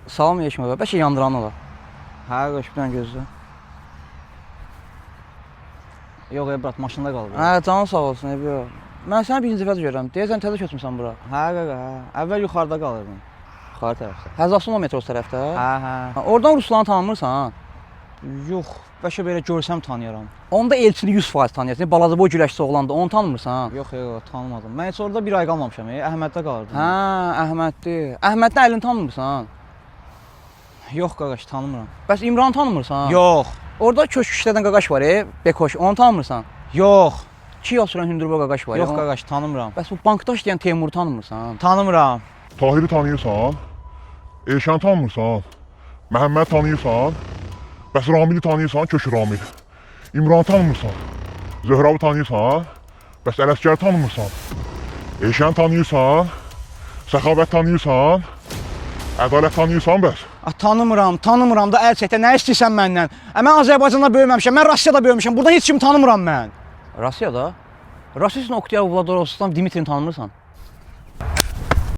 Salam Yeşmə bə. Bəlkə yandıran olar. Hə, qardaş, bir dənə gözlə. Yox, brat, maşında qaldı. Hə, canın sağ olsun, yox. Mən səni birinci dəfə görürəm. Deyəsən təzə köçmüsən bura. Hə, hə. Əvvəl yuxarıda qalırdın. Yuxarı tərəfdə. Həzasınma metro tərəfdə? Hə, hə. Oradan Ruslanı tanımırsan? Yox, bəlkə belə görsəm tanıyıram. Onda Elçini 100% tanıyırsan. Balaca boy güləşçi oğlandı, onu tanımırsan? Yox, tanımadım. Mən heç orada bir ay qalmamışam, Əhməddə qalırdım. Hə, Əhməddir. Əhməddən əlini tanımırsan? Yox, qaqaş, tanımıram. Bəs İmranı tanımırsan? Yox. Orada köşk işlədən qaqaş var, Bekoş, onu tanımırsan? Yox. 2 yıl sürən hündürboy qaqaş var. Yox, qaqaş, tanımıram. Bəs bu bankda işləyən Teymuru tanımırsan? Tanımıram. Tahiri tanıyırsan? Elşanı tanımırsan? Məhəmməd tanıyırsan? Bəs Ramili tanıyırsan? Köşü Ramil. İmranı tanımırsan? Zöhrabı tanıyırsan? Bəs Ələsgəri tanımırsan? Elşanı tanıyırsan? Səxavət tanıyırsan? Ədalət tanıyırsan bəs? Tanımıram da əl çəkdə, nə istəyirsən məndən? Mən Azərbaycanda böyüməmişəm, mən Rusiyada böyümüşəm, buradan heç kimi tanımıram mən. Rusiyada? Rusiyasının Oktyabr Vladorovstan Dimitrini tanımırsan?